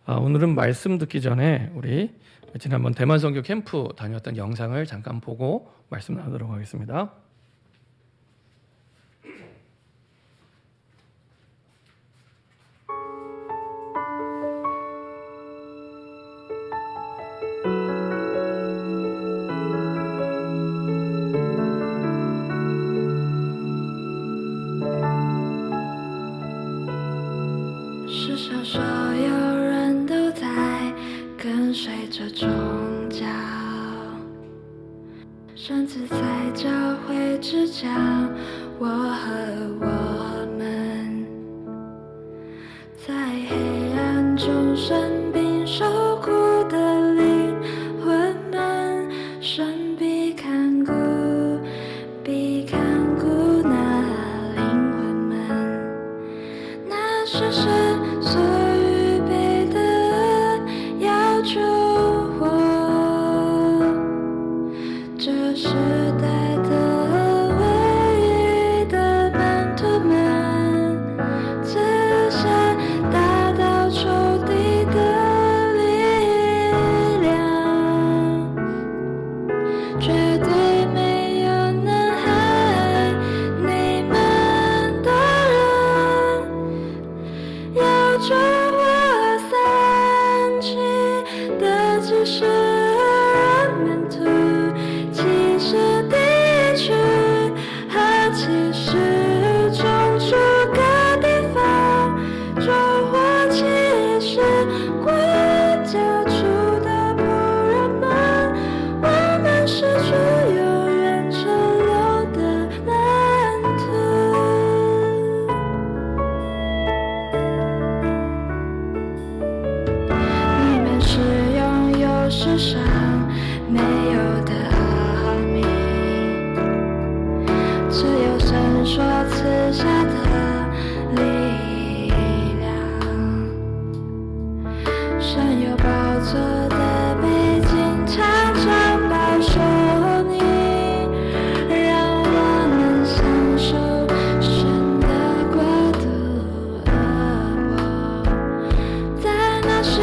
오늘은 말씀 듣기 전에 우리 지난번 대만 선교 캠프 다녀왔던 영상을 잠깐 보고 말씀 나누도록 하겠습니다.甚至在教会之家，我和我们在黑暗中生病受苦的灵魂们，神必看顾那灵魂们，那是神所预备的，要救我。这时代的唯一的门徒们，刺下打倒仇敌的力量，绝对没有能害你们的人，要救我散去的只是门徒。是地区和其实中诸个地方，救活其实国家主的仆人们，我们是主永远存留的门徒。你们是拥有世上没有的。神所赐下的力量，神有宝座的背景，常常保守你，让我们享受神的国度。在那时，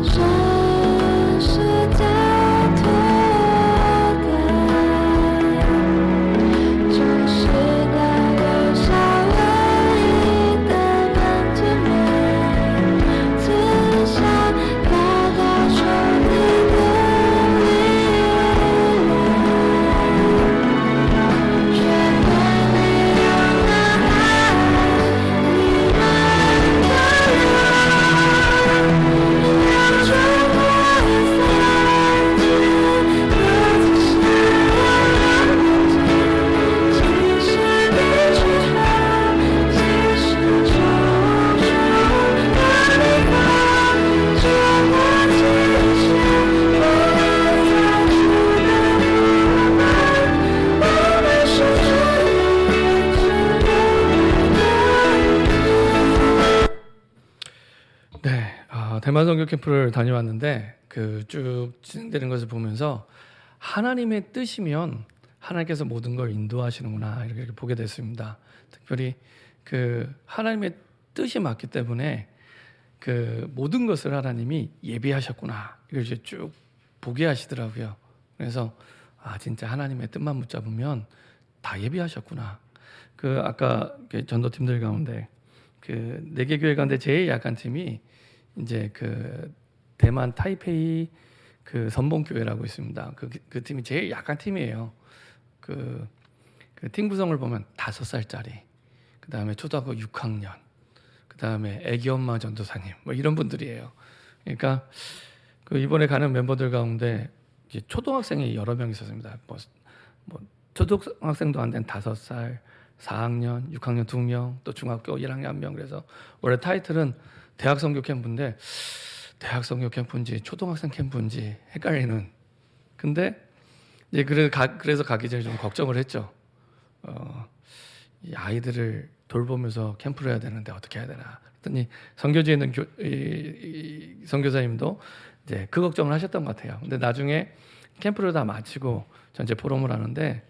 神是交托的，就是대만 선교 캠프를 다녀왔는데 그 쭉 진행되는 것을 보면서 하나님의 뜻이면 하나님께서 모든 걸 인도하시는구나 이렇게 보게 됐습니다. 특별히 그 하나님의 뜻이 맞기 때문에 그 모든 것을 하나님이 예비하셨구나 이걸 이제 쭉 보게 하시더라고요. 그래서 진짜 하나님의 뜻만 붙잡으면 다 예비하셨구나. 그 아까 전도팀들 가운데 그 4개 교회 가운데 제일 약한 팀이 이제 그 대만 타이페이 그 선봉교회라고 있습니다. 그 팀이 제일 약한 팀이에요. 그 팀 구성을 보면 5살짜리, 그 다음에 초등학교 6학년, 그 다음에 애기 엄마 전도사님, 뭐 이런 분들이에요. 그러니까 그 이번에 가는 멤버들 가운데 이제 초등학생이 여러 명 있었습니다. 뭐 초등학생도 안 된 5살, 4학년, 6학년 2명, 또 중학교 1학년 1명. 그래서 원래 타이틀은 대학 선교 캠프인데 대학 선교 캠프인지 초등학생 캠프인지 헷갈리는. 근데 이제 그래서 가기 전에 좀 걱정을 했죠. 이 아이들을 돌보면서 캠프를 해야 되는데 어떻게 해야 되나. 그랬더니 선교지에 있는 선교사님도 이제 그 걱정을 하셨던 것 같아요. 근데 나중에 캠프를 다 마치고 전체 포럼을 하는데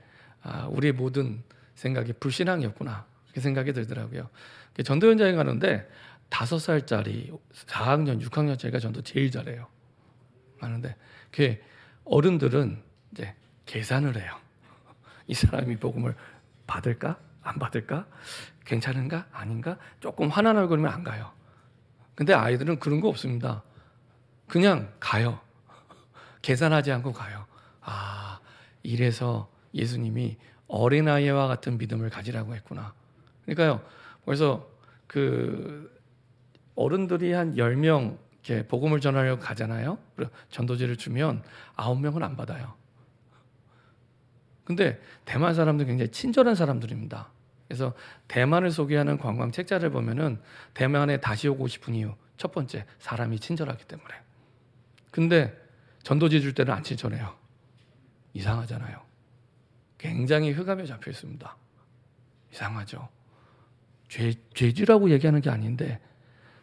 우리의 모든 생각이 불신앙이었구나 이렇게 생각이 들더라고요. 전도 현장에 가는데 5살짜리 4학년, 6학년짜리가 전도 제일 잘해요. 하는데 그 어른들은 이제 계산을 해요. 이 사람이 복음을 받을까? 안 받을까? 괜찮은가? 아닌가? 조금 화난 얼굴이면 안 가요. 근데 아이들은 그런 거 없습니다. 그냥 가요. 계산하지 않고 가요. 아, 이래서 예수님이 어린아이와 같은 믿음을 가지라고 했구나. 그러니까요. 그래서 그 어른들이 한 10명 이렇게 복음을 전하려고 가잖아요. 전도지를 주면 9명은 안 받아요. 근데 대만 사람들은 굉장히 친절한 사람들입니다. 그래서 대만을 소개하는 관광 책자를 보면은 대만에 다시 오고 싶은 이유 첫 번째, 사람이 친절하기 때문에. 근데 전도지 줄 때는 안 친절해요. 이상하잖아요. 굉장히 흑암에 잡혀 있습니다. 이상하죠. 죄지라고 얘기하는 게 아닌데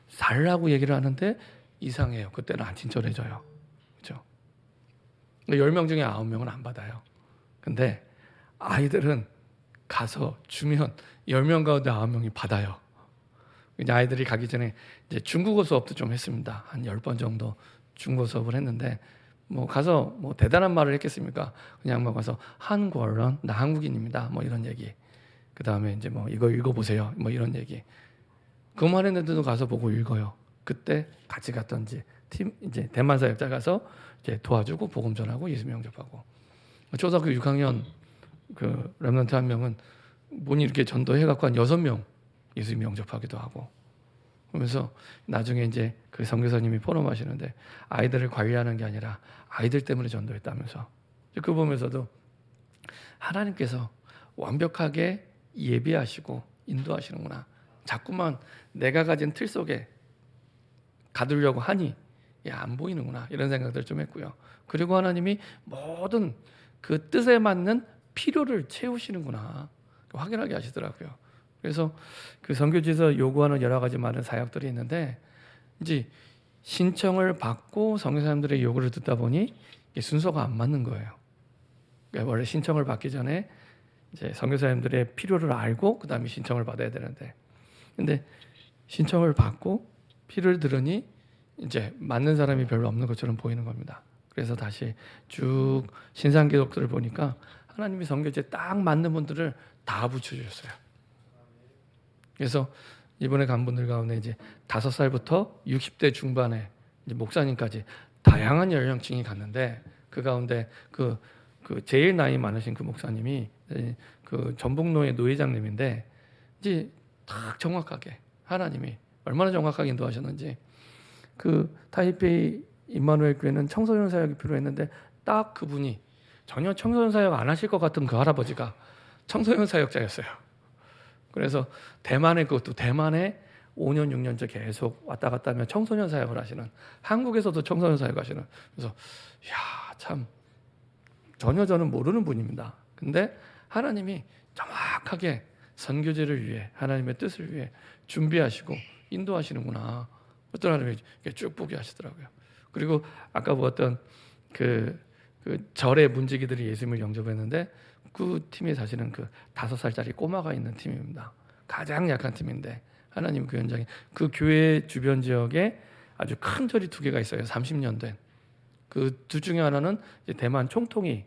살라고 얘기를 하는데 이상해요. 그때는 안 친절해져요. 그렇죠? 10명 중에 9명은 안 받아요. 근데 아이들은 가서 주면 10명 가운데 9명이 받아요. 이제 아이들이 가기 전에 이제 중국어 수업도 좀 했습니다. 한 10번 정도 중국어 수업을 했는데 뭐 가서 뭐 대단한 말을 했겠습니까? 그냥 뭐 가서 한국어론 나 한국인입니다. 뭐 이런 얘기. 그다음에 이제 뭐 이거 읽어보세요. 뭐 이런 얘기. 그 말했는데도 가서 보고 읽어요. 그때 같이 갔던지 팀 이제 대만 사역자 가서 이제 도와주고 복음 전하고 예수 영접하고. 초등학교 6학년 그 렘넌트 한 명은 본인 이렇게 전도해 갖고 한 6명 예수님 영접하기도 하고. 그러면서 나중에 이제 그 선교사님이 포럼하시는데 아이들을 관리하는 게 아니라 아이들 때문에 전도했다면서. 그 보면서도 하나님께서 완벽하게 예비하시고 인도하시는구나. 자꾸만 내가 가진 틀 속에 가두려고 하니 안 보이는구나. 이런 생각들 좀 했고요. 그리고 하나님이 모든 그 뜻에 맞는 필요를 채우시는구나. 확인하게 하시더라고요. 그래서 그 선교지에서 요구하는 여러 가지 많은 사역들이 있는데 이제 신청을 받고 선교사님들의 요구를 듣다 보니 순서가 안 맞는 거예요. 그러니까 원래 신청을 받기 전에 이제 선교사님들의 필요를 알고 그 다음에 신청을 받아야 되는데, 근데 신청을 받고 필요를 들으니 이제 맞는 사람이 별로 없는 것처럼 보이는 겁니다. 그래서 다시 쭉 신상 기록들을 보니까 하나님이 선교지에 딱 맞는 분들을 다 붙여주셨어요. 그래서 이번에 간 분들 가운데 이제 5살부터 60대 중반에 이제 목사님까지 다양한 연령층이 갔는데 그 가운데 그 제일 나이 많으신 그 목사님이 그 전북노회 노회장님인데 이제 딱 정확하게 하나님이 얼마나 정확하게 인도하셨는지 그 타이페이 임마누엘 교회는 청소년 사역이 필요했는데 딱 그분이 전혀 청소년 사역 안 하실 것 같은 그 할아버지가 청소년 사역자였어요. 그래서 대만에 그것도 대만에 5년 6년째 계속 왔다 갔다 하면 청소년 사역을 하시는, 한국에서도 청소년 사역 하시는. 그래서 야, 참 전혀 저는 모르는 분입니다. 근데 하나님이 정확하게 선교제를 위해 하나님의 뜻을 위해 준비하시고 인도하시는구나. 어떤 하나님이 쭉 보게 하시더라고요. 그리고 아까 보았던 그 절의 문지기들이 예수님을 영접했는데 그 팀에 사실은 그 5살짜리 꼬마가 있는 팀입니다. 가장 약한 팀인데 하나님 그 현장에 그 교회 주변 지역에 아주 큰 절이 2개가 있어요. 30년 된. 그 둘 중에 하나는 이제 대만 총통이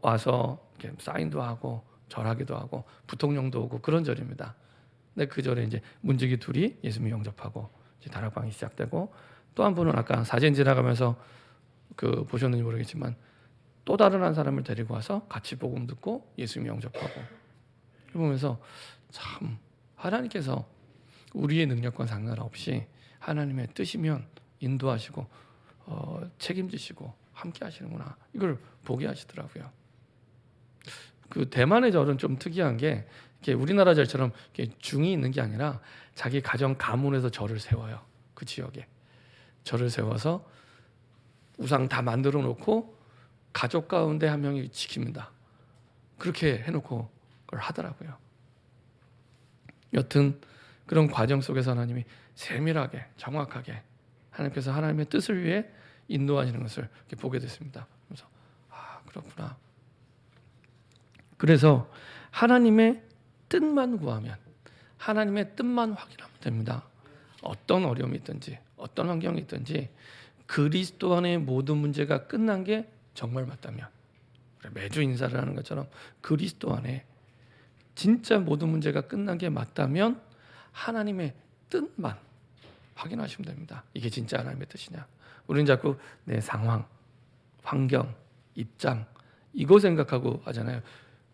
와서 이렇게 사인도 하고 절하기도 하고 부통령도 오고 그런 절입니다. 근데 그 절에 이제 문지기 둘이 예수님 영접하고 이제 다락방이 시작되고, 또 한 분은 아까 사진 지나가면서 그 보셨는지 모르겠지만 또 다른 한 사람을 데리고 와서 같이 복음 듣고 예수님 영접하고. 보면서 참 하나님께서 우리의 능력과 상관없이 하나님의 뜻이면 인도하시고 책임지시고 함께 하시는구나. 이걸 보게 하시더라고요. 그 대만의 절은 좀 특이한 게 이렇게 우리나라 절처럼 이렇게 중이 있는 게 아니라 자기 가정 가문에서 절을 세워요. 그 지역에 절을 세워서 우상 다 만들어 놓고 가족 가운데 한 명이 지킵니다. 그렇게 해놓고 그걸 하더라고요. 여튼 그런 과정 속에서 하나님이 세밀하게 정확하게 하나님께서 하나님의 뜻을 위해 인도하시는 것을 이렇게 보게 됐습니다. 그래서 그렇구나. 그래서 하나님의 뜻만 구하면, 하나님의 뜻만 확인하면 됩니다. 어떤 어려움이 있든지 어떤 환경이 있든지 그리스도 안의 모든 문제가 끝난 게 정말 맞다면, 매주 인사를 하는 것처럼 그리스도 안에 진짜 모든 문제가 끝난 게 맞다면 하나님의 뜻만 확인하시면 됩니다. 이게 진짜 하나님의 뜻이냐. 우리는 자꾸 내 상황, 환경, 입장 이거 생각하고 하잖아요.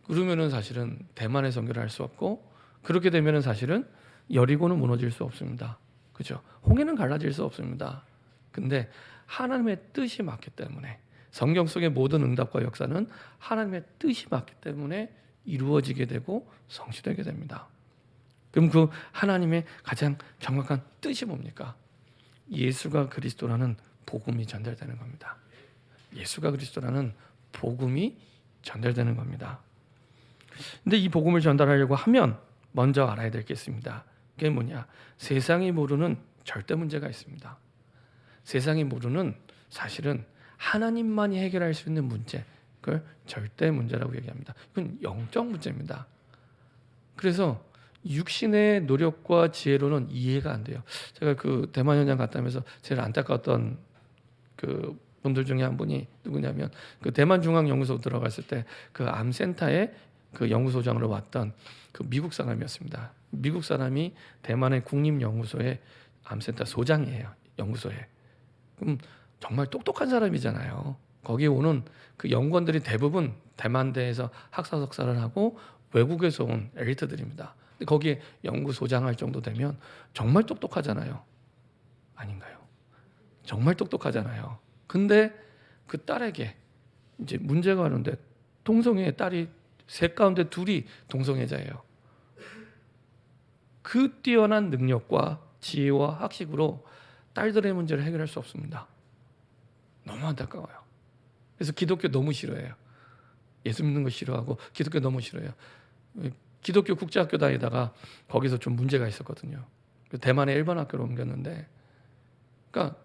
그러면은 사실은 대만의 선교를 할 수 없고, 그렇게 되면은 사실은 여리고는 무너질 수 없습니다. 그죠? 홍해는 갈라질 수 없습니다. 근데 하나님의 뜻이 맞기 때문에, 성경 속의 모든 응답과 역사는 하나님의 뜻이 맞기 때문에 이루어지게 되고 성취되게 됩니다. 그럼 그 하나님의 가장 정확한 뜻이 뭡니까? 예수가 그리스도라는 복음이 전달되는 겁니다. 예수가 그리스도라는 복음이 전달되는 겁니다. 근데 이 복음을 전달하려고 하면 먼저 알아야 될 게 있습니다. 그게 뭐냐? 세상이 모르는 절대 문제가 있습니다. 세상이 모르는, 사실은 하나님만이 해결할 수 있는 문제, 그걸 절대 문제라고 얘기합니다. 이건 영적 문제입니다. 그래서 육신의 노력과 지혜로는 이해가 안 돼요. 제가 그 대만 현장 갔다 오면서 제일 안타까웠던 그 분들 중에 한 분이 누구냐면, 그 대만 중앙 연구소 들어갔을 때 그 암센터에 그 연구소장으로 왔던 그 미국 사람이었습니다. 미국 사람이 대만의 국립연구소의 암센터 소장이에요. 연구소에. 그럼 정말 똑똑한 사람이잖아요. 거기 오는 그 연구원들이 대부분 대만대에서 학사 석사를 하고 외국에서 온 엘리트들입니다. 근데 거기에 연구소장할 정도 되면 정말 똑똑하잖아요. 아닌가요? 정말 똑똑하잖아요. 근데 그 딸에게 이제 문제가 오는데, 동성애 딸이 셋 가운데 둘이 동성애자예요. 그 뛰어난 능력과 지혜와 학식으로 딸들의 문제를 해결할 수 없습니다. 너무 안타까워요. 그래서 기독교 너무 싫어해요. 예수 믿는 거 싫어하고 기독교 너무 싫어해요. 기독교 국제학교 다니다가 거기서 좀 문제가 있었거든요. 대만의 일반 학교로 옮겼는데, 그러니까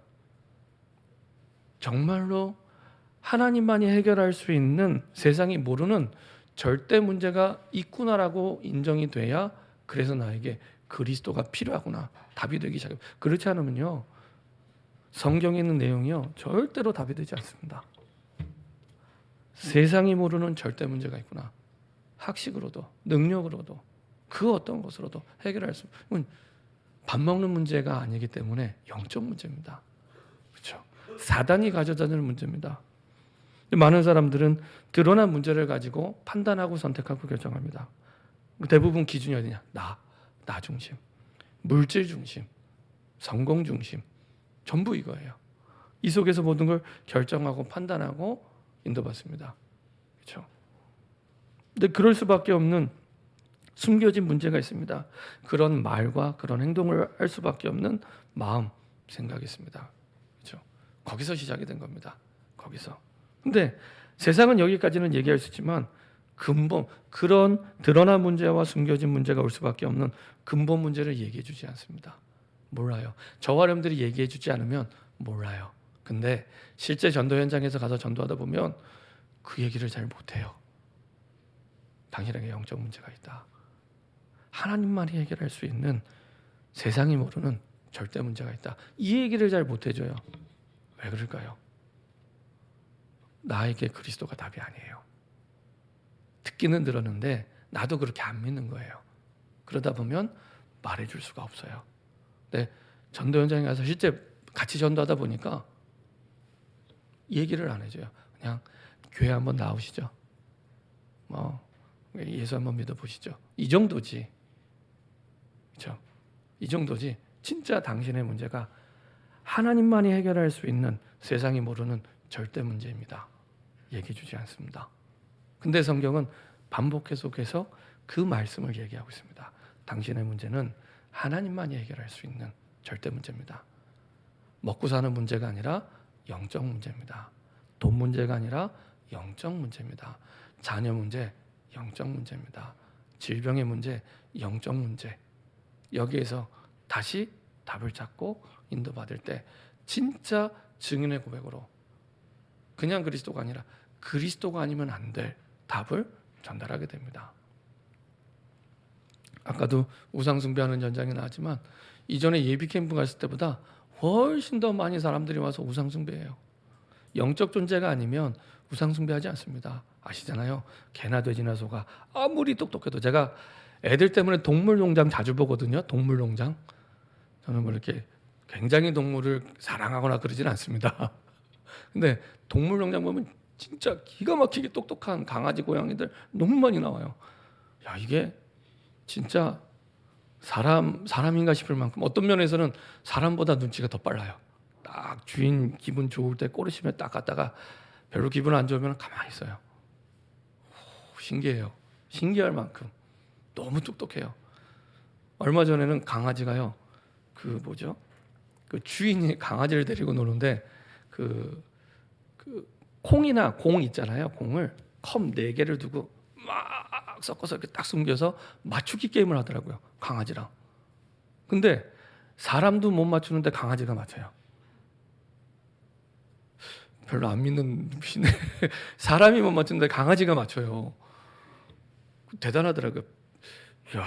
정말로 하나님만이 해결할 수 있는, 세상이 모르는 절대 문제가 있구나라고 인정이 돼야, 그래서 나에게 그리스도가 필요하구나 답이 되기 시작해요. 그렇지 않으면요, 성경에 있는 내용이요 절대로 답이 되지 않습니다. 세상이 모르는 절대 문제가 있구나. 학식으로도 능력으로도 그 어떤 것으로도 해결할 수 없는, 밥 먹는 문제가 아니기 때문에 영적 문제입니다. 그렇죠? 사단이 가져다주는 문제입니다. 많은 사람들은 드러난 문제를 가지고 판단하고 선택하고 결정합니다. 대부분 기준이 어디냐? 나 중심, 물질 중심, 성공 중심, 전부 이거예요. 이 속에서 모든 걸 결정하고 판단하고 인도받습니다. 그렇죠? 근데 그럴 수밖에 없는 숨겨진 문제가 있습니다. 그런 말과 그런 행동을 할 수밖에 없는 마음, 생각이 있습니다. 그렇죠? 거기서 시작이 된 겁니다. 거기서. 근데 세상은 여기까지는 얘기할 수 있지만, 근본, 그런 드러난 문제와 숨겨진 문제가 올 수밖에 없는 근본 문제를 얘기해 주지 않습니다. 몰라요. 저와 여러분들이 얘기해 주지 않으면 몰라요. 근데 실제 전도 현장에서 가서 전도하다 보면 그 얘기를 잘 못해요. 당신에게 영적 문제가 있다. 하나님만이 해결할 수 있는, 세상이 모르는 절대 문제가 있다. 이 얘기를 잘 못해줘요. 왜 그럴까요? 나에게 그리스도가 답이 아니에요. 듣기는 들었는데 나도 그렇게 안 믿는 거예요. 그러다 보면 말해줄 수가 없어요. 근데 전도 현장에 가서 실제 같이 전도하다 보니까 얘기를 안 해줘요. 그냥 교회 한번 나오시죠. 예수 한번 믿어보시죠. 이 정도지. 그렇죠? 이 정도지. 진짜 당신의 문제가 하나님만이 해결할 수 있는, 세상이 모르는 절대 문제입니다. 얘기해 주지 않습니다. 근데 성경은 반복해서 계속 그 말씀을 얘기하고 있습니다. 당신의 문제는 하나님만이 해결할 수 있는 절대 문제입니다. 먹고 사는 문제가 아니라 영적 문제입니다. 돈 문제가 아니라 영적 문제입니다. 자녀 문제, 영적 문제입니다. 질병의 문제, 영적 문제. 여기에서 다시 답을 찾고 인도받을 때 진짜 증인의 고백으로, 그냥 그리스도가 아니라 그리스도가 아니면 안 될 답을 전달하게 됩니다. 아까도 우상 숭배하는 전장이 나왔지만, 이전에 예비 캠프 갔을 때보다 훨씬 더 많이 사람들이 와서 우상 숭배해요. 영적 존재가 아니면 우상 숭배하지 않습니다. 아시잖아요. 개나 돼지나 소가 아무리 똑똑해도, 제가 애들 때문에 동물농장 자주 보거든요. 동물농장. 저는 뭐 이렇게 굉장히 동물을 사랑하거나 그러진 않습니다. 근데 동물농장 보면 진짜 기가 막히게 똑똑한 강아지, 고양이들 너무 많이 나와요. 야, 이게 진짜 사람인가 싶을 만큼, 어떤 면에서는 사람보다 눈치가 더 빨라요. 딱 주인 기분 좋을 때 꼬르시며 딱 갔다가 별로 기분 안 좋으면 가만히 있어요. 신기해요. 신기할 만큼 너무 똑똑해요. 얼마 전에는 강아지가요, 그 뭐죠? 그 주인이 강아지를 데리고 노는데 그 콩이나 공 있잖아요. 공을 컵 4개를 두고 막 섞어서 이렇게 딱 숨겨서 맞추기 게임을 하더라고요. 강아지랑. 근데 사람도 못 맞추는데 강아지가 맞춰요. 별로 안 믿는 눈빛이네. 사람이 못 맞추는데 강아지가 맞춰요. 대단하더라고요. 이야,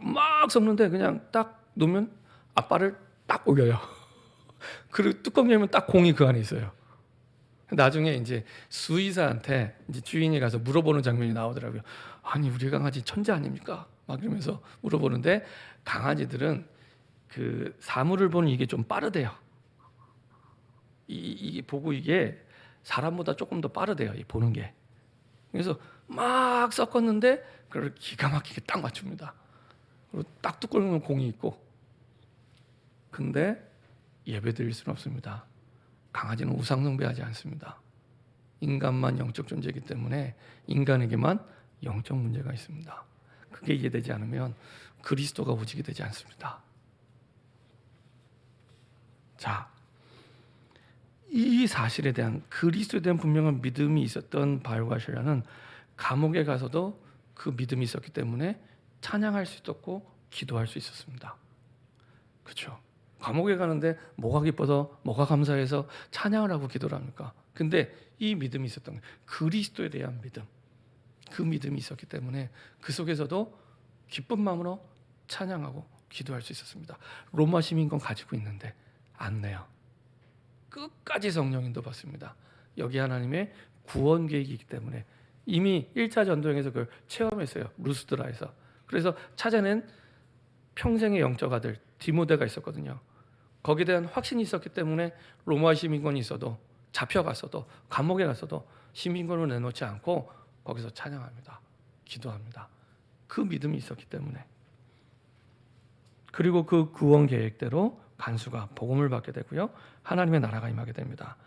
막 섞는데 그냥 딱 놓으면 앞발을 딱 올려요. 그리고 뚜껑 열면 딱 공이 그 안에 있어요. 나중에 이제 수의사한테 이제 주인이 가서 물어보는 장면이 나오더라고요. 아니, 우리 강아지 천재 아닙니까? 막 이러면서 물어보는데, 강아지들은 그 사물을 보는 이게 좀 빠르대요. 이게 보고 이게 사람보다 조금 더 빠르대요. 이 보는 게. 그래서 막 섞었는데 그걸 기가 막히게 딱 맞춥니다. 그리고 딱 뚜껑 열면 공이 있고. 근데 예배 드릴 수는 없습니다. 강아지는 우상 숭배하지 않습니다. 인간만 영적 존재이기 때문에 인간에게만 영적 문제가 있습니다. 그게 이해되지 않으면 그리스도가 오직이 되지 않습니다. 자, 이 사실에 대한, 그리스도에 대한 분명한 믿음이 있었던 바울과 실라는 감옥에 가서도 그 믿음이 있었기 때문에 찬양할 수 있었고 기도할 수 있었습니다. 그렇죠? 감옥에 가는데 뭐가 기뻐서, 뭐가 감사해서 찬양을 하고 기도를 합니까? 근데 이 믿음이 있었던 거예요. 그리스도에 대한 믿음, 그 믿음이 있었기 때문에 그 속에서도 기쁜 마음으로 찬양하고 기도할 수 있었습니다. 로마 시민권 가지고 있는데 안 내요. 끝까지 성령 인도 받습니다. 여기 하나님의 구원 계획이기 때문에 이미 1차 전도행에서 그걸 체험했어요. 루스드라에서. 그래서 찾아낸 평생의 영적 아들 디모데가 있었거든요. 거기에 대한 확신이 있었기 때문에 로마 시민권이 있어도, 잡혀갔어도, 감옥에 갔어도 시민권을 내놓지 않고 거기서 찬양합니다. 기도합니다. 그 믿음이 있었기 때문에. 그리고 그 구원 계획대로 간수가 복음을 받게 되고요. 하나님의 나라가 임하게 됩니다.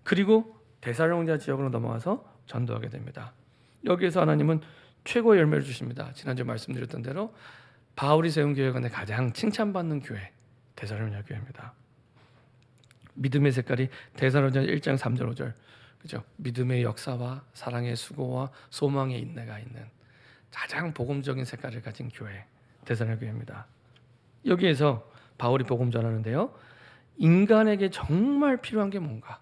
그리고 데살로니가 지역으로 넘어와서 전도하게 됩니다. 여기에서 하나님은 최고의 열매를 주십니다. 지난주에 말씀드렸던 대로 바울이 세운 교회 가운데 가장 칭찬받는 교회, 데살로니가 교회입니다. 믿음의 색깔이 데살로니가 1장 3절 5절, 그죠? 믿음의 역사와 사랑의 수고와 소망의 인내가 있는 가장 복음적인 색깔을 가진 교회, 데살로니가 교회입니다. 여기에서 바울이 복음 전하는데요, 인간에게 정말 필요한 게 뭔가,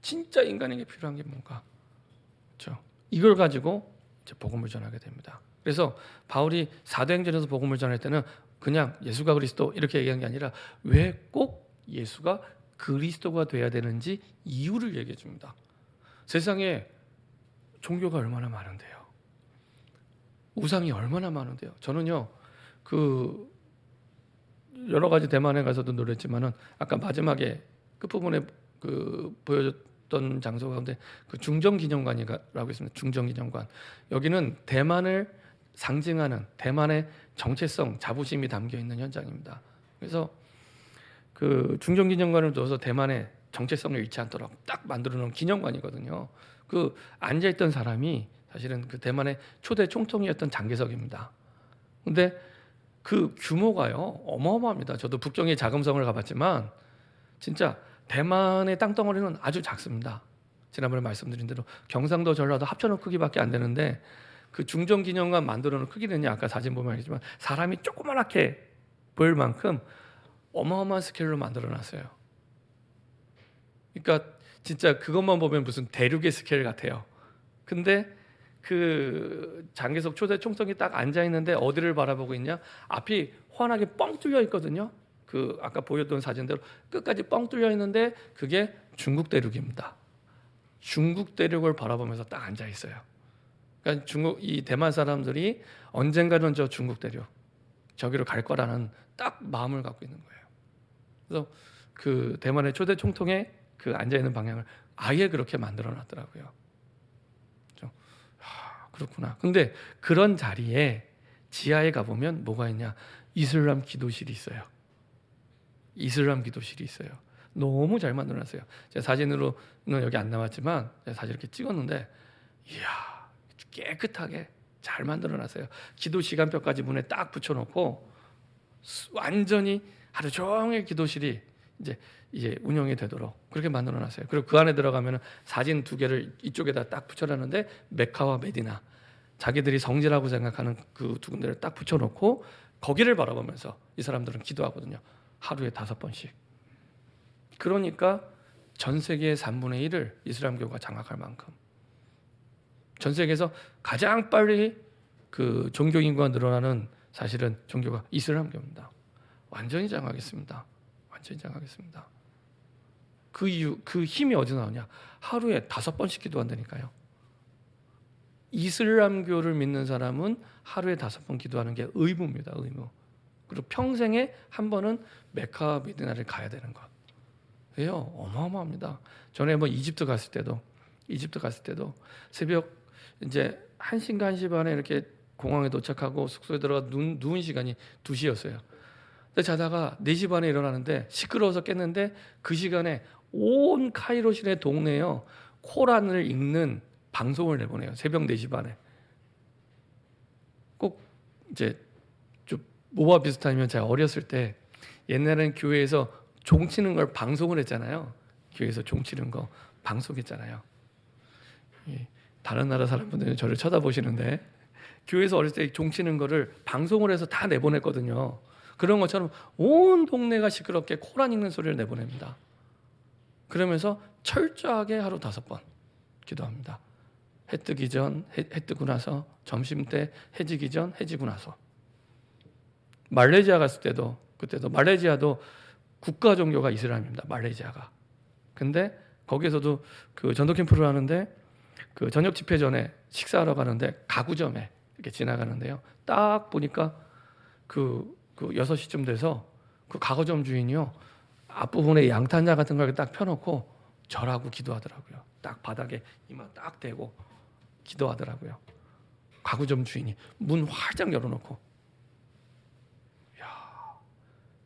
진짜 인간에게 필요한 게 뭔가, 그렇죠? 이걸 가지고 이제 복음을 전하게 됩니다. 그래서 바울이 사도행전에서 복음을 전할 때는 그냥 예수가 그리스도 이렇게 얘기한 게 아니라 왜 꼭 예수가 그리스도가 돼야 되는지 이유를 얘기해 줍니다. 세상에 종교가 얼마나 많은데요. 우상이 얼마나 많은데요. 저는요, 그 여러 가지 대만에 가서도 노랬지만은 아까 마지막에 끝부분에 그 보여줬던 장소 가운데 그 중정기념관이라고 있습니다. 중정기념관. 여기는 대만을 상징하는 대만의 정체성, 자부심이 담겨 있는 현장입니다. 그래서 그 중정기념관을 둬서 대만의 정체성을 잃지 않도록 딱 만들어 놓은 기념관이거든요. 그 앉아있던 사람이 사실은 그 대만의 초대 총통이었던 장개석입니다. 근데 그 규모가요 어마어마합니다. 저도 북경의 자금성을 가봤지만 진짜 대만의 땅덩어리는 아주 작습니다. 지난번에 말씀드린 대로 경상도, 전라도 합쳐놓은 크기밖에 안 되는데 그 중정기념관 만들어 놓은 크기는요, 아까 사진 보면 알겠지만 사람이 조그맣게 보일 만큼 어마어마한 스케일로 만들어 놨어요. 그러니까 진짜 그것만 보면 무슨 대륙의 스케일 같아요. 근데 그 장개석 초대 총통이 딱 앉아 있는데 어디를 바라보고 있냐? 앞이 환하게 뻥 뚫려 있거든요. 그 아까 보였던 사진대로 끝까지 뻥 뚫려 있는데 그게 중국 대륙입니다. 중국 대륙을 바라보면서 딱 앉아 있어요. 그러니까 이 대만 사람들이 언젠가는 저 중국 대륙 저기로 갈 거라는 딱 마음을 갖고 있는 거예요. 그래서 그 대만의 초대 총통의 그 앉아 있는 방향을 아예 그렇게 만들어 놨더라고요. 그렇구나. 근데 그런 자리에 지하에 가보면 뭐가 있냐? 이슬람 기도실이 있어요. 이슬람 기도실이 있어요. 너무 잘 만들어놨어요. 제가 사진으로는 여기 안 나왔지만 제가 사진 이렇게 찍었는데 이야 깨끗하게 잘 만들어놨어요. 기도 시간표까지 문에 딱 붙여놓고 완전히 하루 종일 기도실이 이제 운영이 되도록 그렇게 만들어놨어요. 그리고 그 안에 들어가면 사진 2개를 이쪽에다 딱 붙여놨는데 메카와 메디나 자기들이 성지라고 생각하는 그 2군데를 딱 붙여놓고 거기를 바라보면서 이 사람들은 기도하거든요. 하루에 5번씩. 그러니까 전 세계의 3분의 1을 이슬람교가 장악할 만큼 전 세계에서 가장 빨리 그 종교 인구가 늘어나는 사실은 종교가 이슬람교입니다. 완전히 장악했습니다. 완전히 장악했습니다. 그 이유, 그 힘이 어디서 나오냐? 하루에 5번씩 기도한다니까요. 이슬람교를 믿는 사람은 하루에 5번 기도하는 게 의무입니다. 의무. 그리고 평생에 한 번은 메카 메디나를 가야 되는 것. 왜요? 어마어마합니다. 전에 뭐 이집트 갔을 때도 새벽 이제 1시인가 1시 반에 이렇게 공항에 도착하고 숙소에 들어가 누운 시간이 2시였어요. 근데 자다가 4시 반에 일어나는데 시끄러워서 깼는데 그 시간에 온 카이로 시내 동네에요. 코란을 읽는 방송을 내보내요. 새벽 4시 반에. 꼭 이제 좀 뭐와 비슷하면 제가 어렸을 때 옛날에는 교회에서 종 치는 걸 방송을 했잖아요. 교회에서 종 치는 거 방송했잖아요. 다른 나라 사람분들은 저를 쳐다보시는데 교회에서 어렸을 때 종 치는 거를 방송을 해서 다 내보냈거든요. 그런 것처럼 온 동네가 시끄럽게 코란 읽는 소리를 내보냅니다. 그러면서 철저하게 하루 5번 기도합니다. 해 뜨기 전, 해 뜨고 나서, 점심 때, 해 지기 전, 해 지고 나서. 말레이시아 갔을 때도 그때도 말레이시아도 국가 종교가 이슬람입니다. 말레이시아가. 근데 거기에서도 그 전도 캠프를 하는데 그 저녁 집회 전에 식사하러 가는데 가구점에 이렇게 지나가는데요. 딱 보니까 그 6시쯤 돼서 그 가구점 주인이요. 앞부분에 양탄자 같은 걸 딱 펴놓고 절하고 기도하더라고요. 딱 바닥에 이마 딱 대고 기도하더라고요. 가구점 주인이 문 활짝 열어놓고. 이야,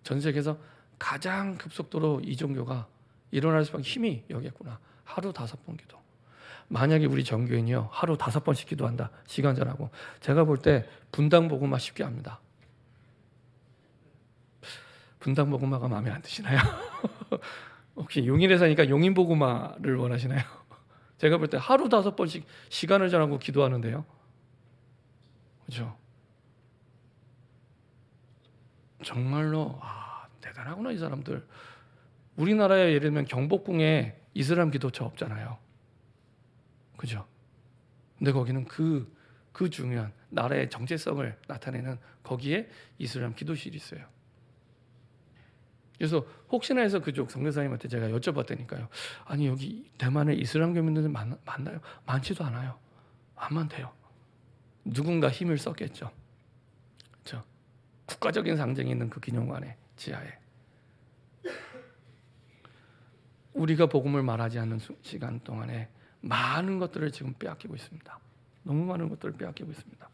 전 세계에서 가장 급속도로 이 종교가 일어날 수밖에 힘이 여기였구나. 하루 5번 기도. 만약에 우리 정교인이요 하루 5번씩 기도한다. 시간 전하고 제가 볼 때 분당 복음화 쉽게 합니다. 분당 복음화가 마음에 안 드시나요? 혹시 용인에 사니까 용인 복음화를 원하시나요? 제가 볼 때 하루 5번씩 시간을 정하고 기도하는데요. 그렇죠? 정말로 대단하구나 이 사람들. 우리나라에 예를 들면 경복궁에 이슬람 기도처 없잖아요. 그죠? 근데 거기는 그 중요한 나라의 정체성을 나타내는 거기에 이슬람 기도실이 있어요. 그래서 혹시나 해서 그쪽 성교사님한테 제가 여쭤봤다니까요. 아니 여기 대만에 이슬람교 믿는 분 많나요? 많지도 않아요. 안 많대요. 누군가 힘을 썼겠죠. 그렇죠? 국가적인 상징이 있는 그 기념관의 지하에 우리가 복음을 말하지 않는 시간 동안에 많은 것들을 지금 빼앗기고 있습니다. 너무 많은 것들을 빼앗기고 있습니다.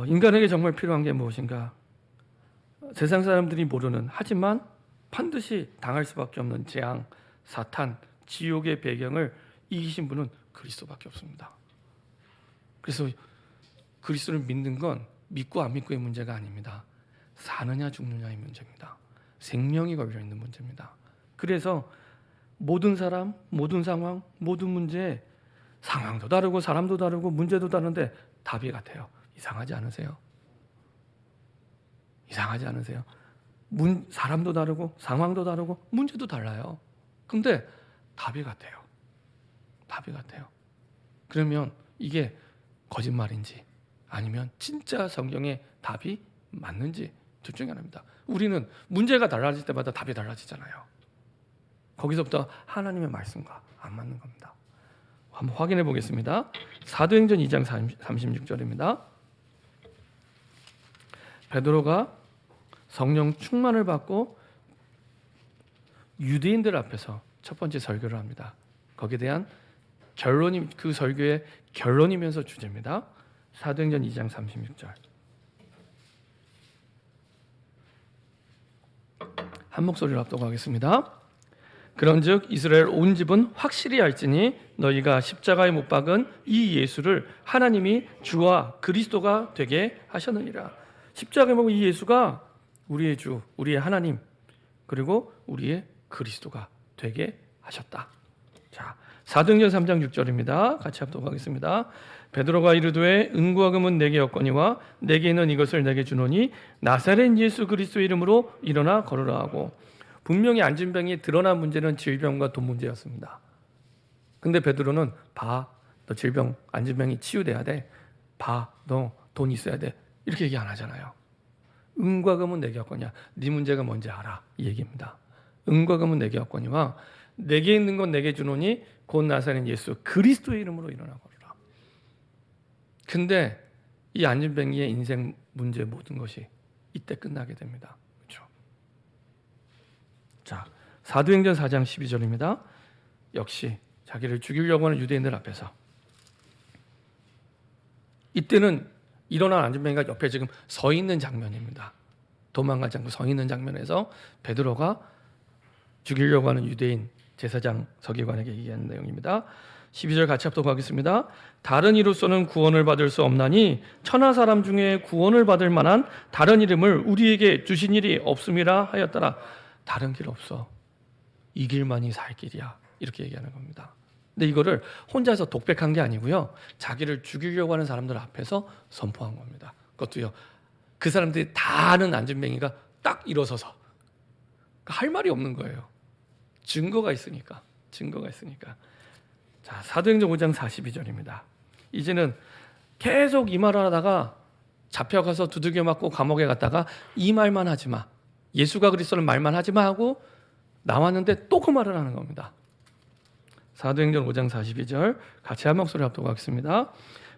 인간에게 정말 필요한 게 무엇인가? 세상 사람들이 모르는 하지만 반드시 당할 수밖에 없는 재앙, 사탄, 지옥의 배경을 이기신 분은 그리스도밖에 없습니다. 그래서 그리스도를 믿는 건 믿고 안 믿고의 문제가 아닙니다. 사느냐 죽느냐의 문제입니다. 생명이 걸려 있는 문제입니다. 그래서 모든 사람, 모든 상황, 모든 문제에 상황도 다르고 사람도 다르고 문제도 다른데 답이 같아요. 이상하지 않으세요? 이상하지 않으세요? 사람도 다르고 상황도 다르고 문제도 달라요. 근데 답이 같아요. 답이 같아요. 그러면 이게 거짓말인지 아니면 진짜 성경에 답이 맞는지 둘 중에 하나입니다. 우리는 문제가 달라질 때마다 답이 달라지잖아요. 거기서부터 하나님의 말씀과 안 맞는 겁니다. 한번 확인해 보겠습니다. 사도행전 2장 36절입니다. 베드로가 성령 충만을 받고 유대인들 앞에서 첫 번째 설교를 합니다. 거기에 대한 결론이, 그 설교의 결론이면서 주제입니다. 사도행전 2장 36절. 한 목소리로 합독하겠습니다. 그런즉 이스라엘 온 집은 확실히 알지니 너희가 십자가에 못 박은 이 예수를 하나님이 주와 그리스도가 되게 하셨느니라. 십자가에 못 박은 이 예수가 우리의 주, 우리의 하나님, 그리고 우리의 그리스도가 되게 하셨다. 자, 사도행전 3장 6절입니다. 같이 합독하겠습니다. 베드로가 이르되 은과 금은 내게 없거니와 내게 있는 이것을 내게 주노니 나사렛 예수 그리스도의 이름으로 일어나 걸으라 하고, 분명히 안진병이 드러난 문제는 질병과 돈 문제였습니다. 근데 베드로는 봐, 너 질병, 안진병이 치유돼야 돼. 봐, 너 돈 있어야 돼. 이렇게 얘기 안 하잖아요. 은과 금은 내게 없거냐, 네 문제가 뭔지 알아, 이 얘기입니다. 은과 금은 내게 없거니와 내게 있는 건 내게 주노니 곧 나사렛 예수 그리스도의 이름으로 일어나 걸으라. 근데 이 안진병이의 인생 문제 모든 것이 이때 끝나게 됩니다. 그렇죠? 자, 사도행전 4장 12절입니다. 역시 자기를 죽이려고 하는 유대인들 앞에서, 이때는 일어난 안진병이가 옆에 지금 서 있는 장면입니다. 도망가지 않고 서 있는 장면에서 베드로가 죽이려고 하는 유대인 제사장 서기관에게 얘기하는 내용입니다. 12절 같이 합독하겠습니다. 다른 이로서는 구원을 받을 수 없나니 천하 사람 중에 구원을 받을 만한 다른 이름을 우리에게 주신 일이 없음이라 하였더라. 다른 길 없어. 이 길만이 살 길이야. 이렇게 얘기하는 겁니다. 근데 이거를 혼자서 독백한 게 아니고요. 자기를 죽이려고 하는 사람들 앞에서 선포한 겁니다. 그것도요. 그 사람들이 다 아는 안진뱅이가 딱 일어서서 할 말이 없는 거예요. 증거가 있으니까. 자, 사도행전 5장 42절입니다. 이제는 계속 이 말을 하다가 잡혀가서 두들겨 맞고 감옥에 갔다가 이 말만 하지 마, 예수가 그리스도는 말만 하지 마 하고 나왔는데 또 그 말을 하는 겁니다. 사도행전 5장 42절 같이 한 목소리 합독하겠습니다.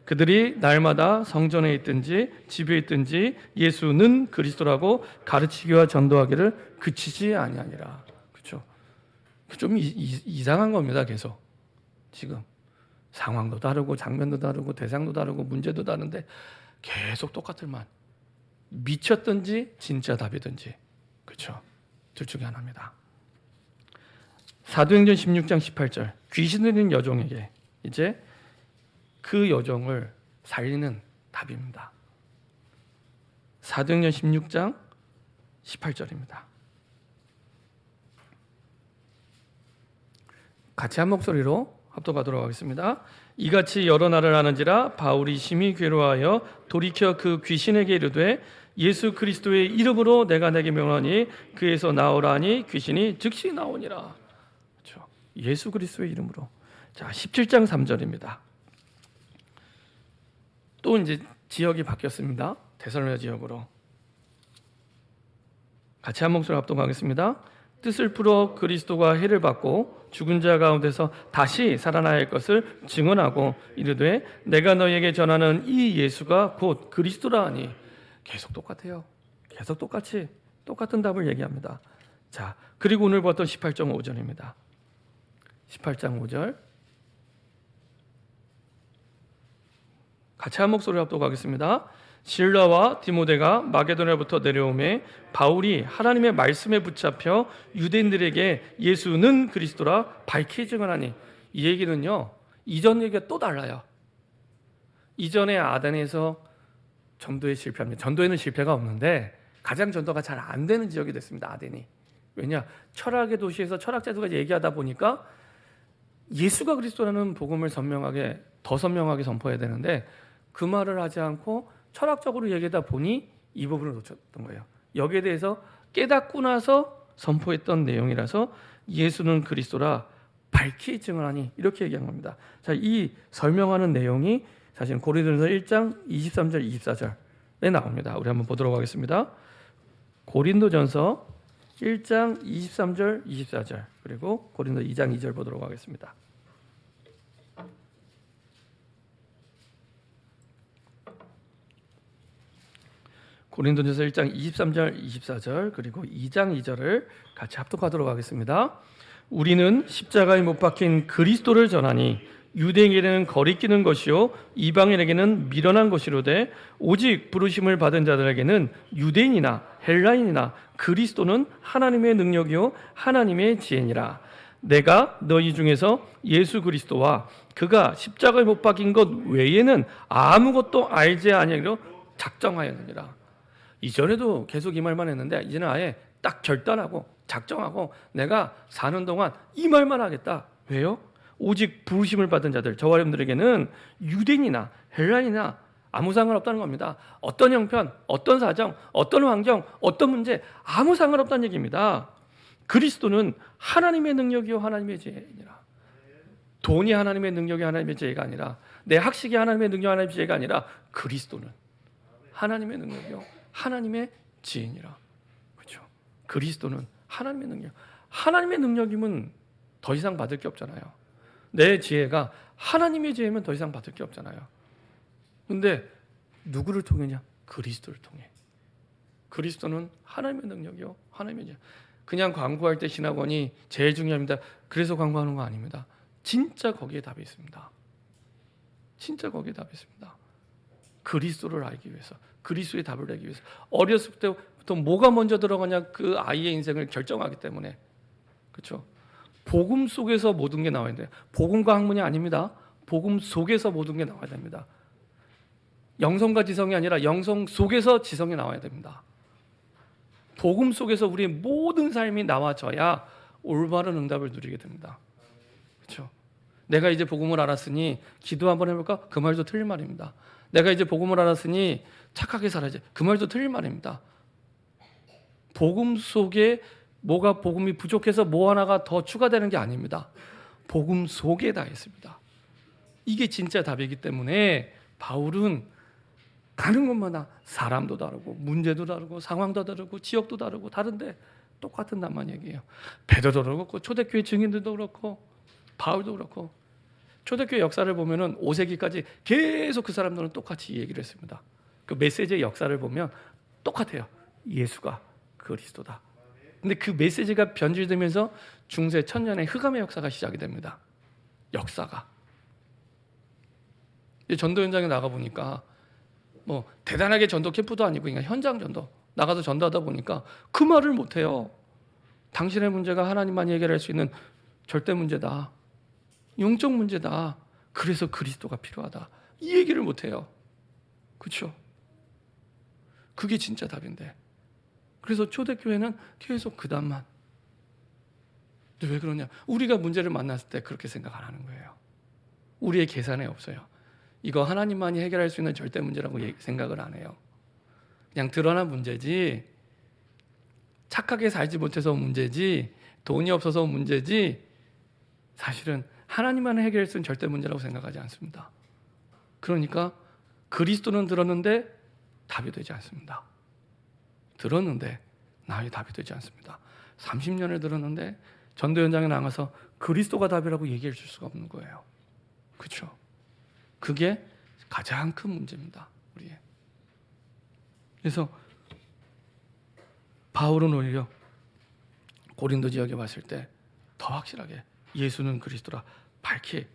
그들이 날마다 성전에 있든지 집에 있든지 예수는 그리스도라고 가르치기와 전도하기를 그치지 아니하니라. 그렇죠? 좀 이상한 겁니다. 계속 지금 상황도 다르고 장면도 다르고 대상도 다르고 문제도 다른데 계속 똑같은 말. 미쳤든지 진짜 답이든지, 그렇죠? 둘 중에 하나입니다. 사도행전 16장 18절 귀신 들린 여종에게 이제 그 여종을 살리는 답입니다. 사도행전 16장 18절입니다. 같이 한 목소리로 합독하도록 하겠습니다. 이같이 여러 날을 하는지라 바울이 심히 괴로워하여 돌이켜 그 귀신에게 이르되 예수 그리스도의 이름으로 내가 내게 명하니 그에서 나오라 하니 귀신이 즉시 나오니라. 그렇죠? 예수 그리스도의 이름으로. 자, 17장 3절입니다. 또 이제 지역이 바뀌었습니다. 데살로니가 지역으로. 같이 한 목소리 합독하겠습니다. 뜻을 풀어 그리스도가 해를 받고 죽은 자 가운데서 다시 살아나야 할 것을 증언하고 이르되 내가 너희에게 전하는 이 예수가 곧 그리스도라 하니. 계속 똑같아요. 계속 똑같은 답을 얘기합니다. 자, 그리고 오늘 봤던 18장 5절입니다. 18장 5절 같이 한 목소리 합독하겠습니다. 실라와 디모데가 마게도냐부터 내려오매 바울이 하나님의 말씀에 붙잡혀 유대인들에게 예수는 그리스도라 밝히 증언하니. 이 얘기는요, 이전 얘기가 또 달라요. 이전에 아덴에서 전도에 실패합니다. 전도에는 실패가 없는데 가장 전도가 잘 안 되는 지역이 됐습니다. 아덴이. 왜냐? 철학의 도시에서 철학자들과 얘기하다 보니까 예수가 그리스도라는 복음을 더 선명하게 선포해야 되는데 그 말을 하지 않고 철학적으로 얘기하다 보니 이 부분을 놓쳤던 거예요. 여기에 대해서 깨닫고 나서 선포했던 내용이라서 예수는 그리스도라 밝히 증언하니 이렇게 얘기한 겁니다. 자, 이 설명하는 내용이 사실 고린도전서 1장 23절 24절 나옵니다. 우리 한번 보도록 하겠습니다. 고린도전서 1장 23절 24절 그리고 고린도 2장 2절 보도록 하겠습니다. 고린도전서 1장 23절 24절 그리고 2장 2절을 같이 합독하도록 하겠습니다. 우리는 십자가에 못 박힌 그리스도를 전하니 유대인에게는 거리끼는 것이요 이방인에게는 미련한 것이로되 오직 부르심을 받은 자들에게는 유대인이나 헬라인이나 그리스도는 하나님의 능력이요 하나님의 지혜니라. 내가 너희 중에서 예수 그리스도와 그가 십자가에 못 박힌 것 외에는 아무것도 알지 아니하기로 작정하였느니라. 이전에도 계속 이 말만 했는데 이제는 아예 딱 결단하고 작정하고 내가 사는 동안 이 말만 하겠다. 왜요? 오직 부르심을 받은 자들, 저와 여러분들에게는 유대인이나 헬라인이나 아무 상관없다는 겁니다. 어떤 형편, 어떤 사정, 어떤 환경, 어떤 문제 아무 상관없다는 얘기입니다. 그리스도는 하나님의 능력이요 하나님의 지혜니라. 돈이 하나님의 능력이 하나님의 지혜가 아니라 내 학식이 하나님의 능력 하나님의 지혜가 아니라 그리스도는 하나님의 능력이요 하나님의 지혜니라. 그렇죠? 그리스도는 하나님의 능력. 하나님의 능력이면 더 이상 받을 게 없잖아요. 내 지혜가 하나님의 지혜면 더 이상 받을 게 없잖아요. 근데 누구를 통해냐? 그리스도를 통해. 그리스도는 하나님의 능력이요 하나님의 지혜. 그냥 광고할 때 신학원이 제일 중요합니다. 그래서 광고하는 거 아닙니다. 진짜 거기에 답이 있습니다. 진짜 거기에 답이 있습니다. 그리스도를 알기 위해서, 그리스도의 답을 내기 위해서. 어렸을 때부터 뭐가 먼저 들어가냐 그 아이의 인생을 결정하기 때문에. 그렇죠? 복음 속에서 모든 게 나와야 돼요. 복음과 학문이 아닙니다. 복음 속에서 모든 게 나와야 됩니다. 영성과 지성이 아니라 영성 속에서 지성이 나와야 됩니다. 복음 속에서 우리의 모든 삶이 나와져야 올바른 응답을 누리게 됩니다. 그렇죠? 내가 이제 복음을 알았으니 기도 한번 해볼까? 그 말도 틀린 말입니다. 내가 이제 복음을 알았으니 착하게 살아야지. 그 말도 틀린 말입니다. 복음 속에 뭐가 복음이 부족해서 뭐 하나가 더 추가되는 게 아닙니다. 복음 속에 다 있습니다. 이게 진짜 답이기 때문에 바울은 가는 곳마다 사람도 다르고 문제도 다르고 상황도 다르고 지역도 다르고 다른데 똑같은 답만 얘기해요. 베드로도 그렇고 초대교회 증인들도 그렇고 바울도 그렇고 초대교회 역사를 보면은 5세기까지 계속 그 사람들은 똑같이 얘기를 했습니다. 그 메시지의 역사를 보면 똑같아요. 예수가 그리스도다. 근데 그 메시지가 변질되면서 중세 천년의 흑암의 역사가 시작이 됩니다. 역사가. 전도 현장에 나가 보니까 뭐 대단하게 전도 캠프도 아니고 그냥 현장 전도 나가서 전도하다 보니까 그 말을 못 해요. 당신의 문제가 하나님만이 해결할 수 있는 절대 문제다. 영적 문제다. 그래서 그리스도가 필요하다. 이 얘기를 못 해요. 그렇죠? 그게 진짜 답인데. 그래서 초대교회는 계속 그 답만. 왜 그러냐? 우리가 문제를 만났을 때 그렇게 생각 안 하는 거예요. 우리의 계산에 없어요. 이거 하나님만이 해결할 수 있는 절대 문제라고 생각을 안 해요. 그냥 드러난 문제지, 착하게 살지 못해서 문제지, 돈이 없어서 문제지, 사실은 하나님만 해결할 수 있는 절대 문제라고 생각하지 않습니다. 그러니까 그리스도는 들었는데 답이 되지 않습니다. 들었는데 나의 답이 되지 않습니다. 30년을 들었는데 전도 현장에 나가서 그리스도가 답이라고 얘기해 줄 수가 없는 거예요. 그렇죠? 그게 가장 큰 문제입니다. 우리의. 그래서 바울은 오히려 고린도 지역에 왔을 때 더 확실하게 예수는 그리스도라 밝히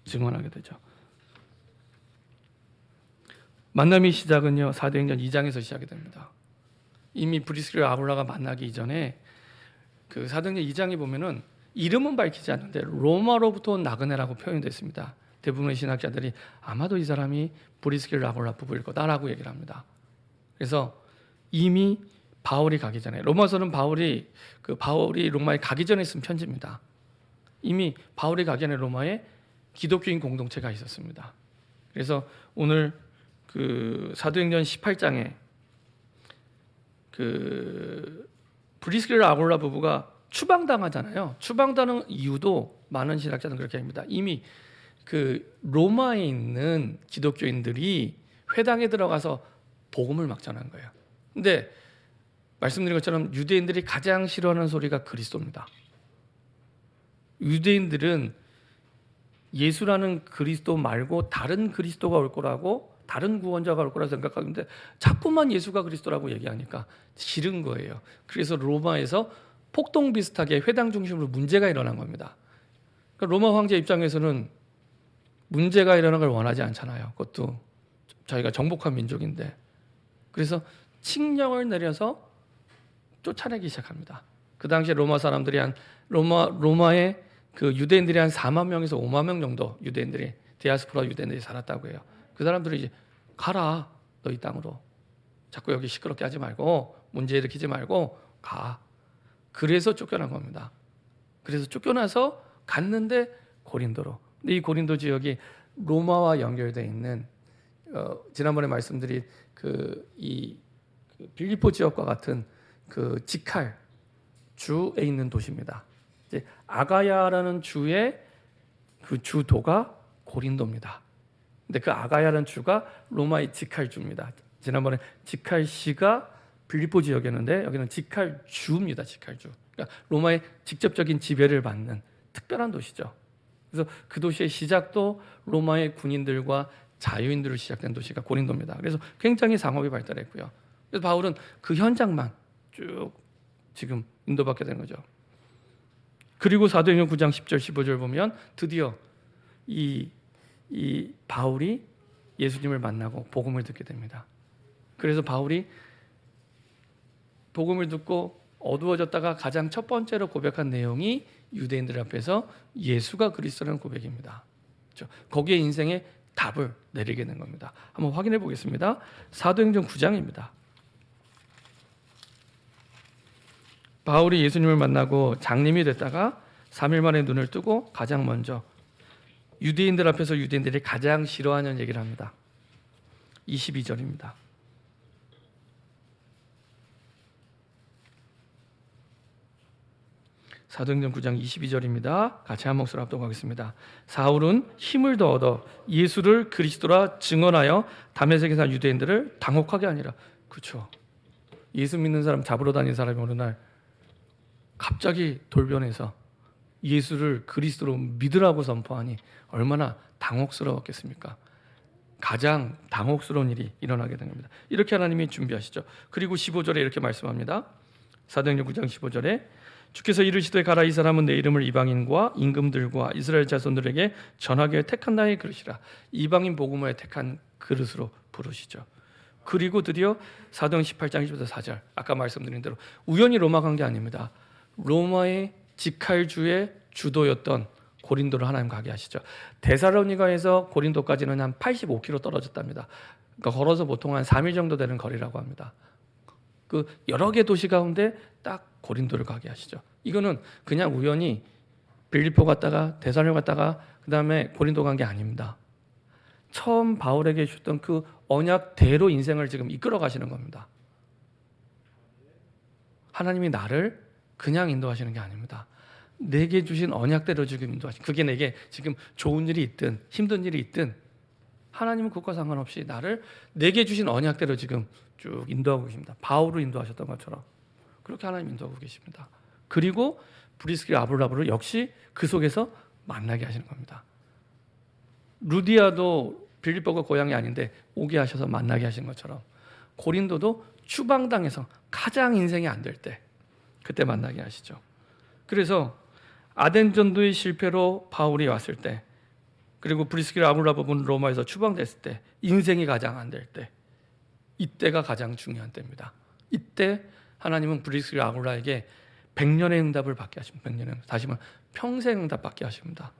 증언하게 되죠. 만남의 시작은요 사도행전 2장에서 시작이 됩니다. 이미 브리스길과 아굴라가 만나기 이전에 그 사도행전 2장에 보면은 이름은 밝히지 않는데 로마로부터 온 나그네라고 표현됐습니다. 대부분의 신학자들이 아마도 이 사람이 브리스길과 아굴라 부부일 거다라고 얘기를 합니다. 그래서 이미 바울이 가기 전에 로마서는 바울이 로마에 가기 전에 쓴 편지입니다. 이미 바울이 가기 전에 로마에 기독교인 공동체가 있었습니다. 그래서 오늘 그 사도행전 18장에 그 브리스길과 아굴라 부부가 추방당하잖아요. 추방당하는 이유도 많은 신학자들은 그렇게 합니다. 이미 그 로마에 있는 기독교인들이 회당에 들어가서 복음을 막 전한 거예요. 근데 말씀드린 것처럼 유대인들이 가장 싫어하는 소리가 그리스도입니다. 유대인들은 예수라는 그리스도 말고 다른 그리스도가 올 거라고, 다른 구원자가 올 거라 생각하는데 자꾸만 예수가 그리스도라고 얘기하니까 싫은 거예요. 그래서 로마에서 폭동 비슷하게 회당 중심으로 문제가 일어난 겁니다. 그러니까 로마 황제 입장에서는 문제가 일어나는 걸 원하지 않잖아요. 그것도 자기가 정복한 민족인데. 그래서 칙령을 내려서 쫓아내기 시작합니다. 그 당시에 로마 사람들이 로마의 그 유대인들이 한 4만 명에서 5만 명 정도 유대인들이, 디아스포라 유대인들이 살았다고 해요. 그 사람들이 이제 가라, 너희 땅으로. 자꾸 여기 시끄럽게 하지 말고, 문제 일으키지 말고 가. 그래서 쫓겨난 겁니다. 그래서 쫓겨나서 갔는데 고린도로. 근데 이 고린도 지역이 로마와 연결되어 있는, 지난번에 말씀드린 이 빌립보 지역과 같은 그 지칼 주에 있는 도시입니다. 이제 아가야라는 주의 그 주도가 고린도입니다. 근데 그 아가야라는 주가 로마의 지칼 주입니다. 지난번에 지칼 시가 빌립보 지역이었는데 여기는 지칼 주입니다. 지칼 주. 그러니까 로마의 직접적인 지배를 받는 특별한 도시죠. 그래서 그 도시의 시작도 로마의 군인들과 자유인들로 시작된 도시가 고린도입니다. 그래서 굉장히 상업이 발달했고요. 그래서 바울은 그 현장만 쭉 지금 인도받게 된 거죠. 그리고 사도행전 9장 10절 15절 보면 드디어 이 바울이 예수님을 만나고 복음을 듣게 됩니다. 그래서 바울이 복음을 듣고 어두워졌다가 가장 첫 번째로 고백한 내용이 유대인들 앞에서 예수가 그리스도라는 고백입니다. 그렇죠? 거기에 인생의 답을 내리게 된 겁니다. 한번 확인해 보겠습니다. 사도행전 9장입니다. 바울이 예수님을 만나고 장님이 됐다가 3일 만에 눈을 뜨고 가장 먼저 유대인들 앞에서 유대인들이 가장 싫어하는 얘기를 합니다. 22절입니다. 사도행전 9장 22절입니다. 같이 한 목소리 합독하겠습니다. 사울은 힘을 더 얻어 예수를 그리스도라 증언하여 다메섹에 산 유대인들을 당혹하게 하니라. 그렇죠. 예수 믿는 사람 잡으러 다니는 사람이 어느 날 갑자기 돌변해서 예수를 그리스도로 믿으라고 선포하니 얼마나 당혹스러웠겠습니까? 가장 당혹스러운 일이 일어나게 된 겁니다. 이렇게 하나님이 준비하시죠. 그리고 15절에 이렇게 말씀합니다. 사도행전 9장 15절에 주께서 이르시되 가라, 이 사람은 내 이름을 이방인과 임금들과 이스라엘 자손들에게 전하게 택한 나의 그릇이라. 이방인 복음을 택한 그릇으로 부르시죠. 그리고 드디어 사도행 18장 1절부터 4절, 아까 말씀드린 대로 우연히 로마 간 게 아닙니다. 로마의 지칼주의 주도였던 고린도를 하나님 가게 하시죠. 데살로니가에서 고린도까지는 한 85km 떨어졌답니다. 그러니까 걸어서 보통 한 3일 정도 되는 거리라고 합니다. 그 여러 개 도시 가운데 딱 고린도를 가게 하시죠. 이거는 그냥 우연히 빌립보 갔다가 데살로니가 갔다가 그 다음에 고린도 간 게 아닙니다. 처음 바울에게 주셨던 그 언약대로 인생을 지금 이끌어 가시는 겁니다. 하나님이 나를 그냥 인도하시는 게 아닙니다. 내게 주신 언약대로 지금 인도하시는, 그게 내게 지금 좋은 일이 있든 힘든 일이 있든 하나님은 그것과 상관없이 나를 내게 주신 언약대로 지금 쭉 인도하고 계십니다. 바울을 인도하셨던 것처럼 그렇게 하나님 인도하고 계십니다. 그리고 브리스길라 아볼라브를 역시 그 속에서 만나게 하시는 겁니다. 루디아도 빌립보가 고향이 아닌데 오게 하셔서 만나게 하신 것처럼 고린도도 추방당해서 가장 인생이 안 될 때 그때 만나게 하시죠. 그래서 아덴 전도의 실패로 바울이 왔을 때, 그리고 브리스길라 아볼라브는 로마에서 추방됐을 때, 인생이 가장 안 될 때, 이때가 가장 중요한 때입니다. 이때 하나님은 브리스길라 아볼라에게 100년의 응답을 받게 하십니다. 100년의 응답. 다시 말하면 평생 응답 받게 하십니다.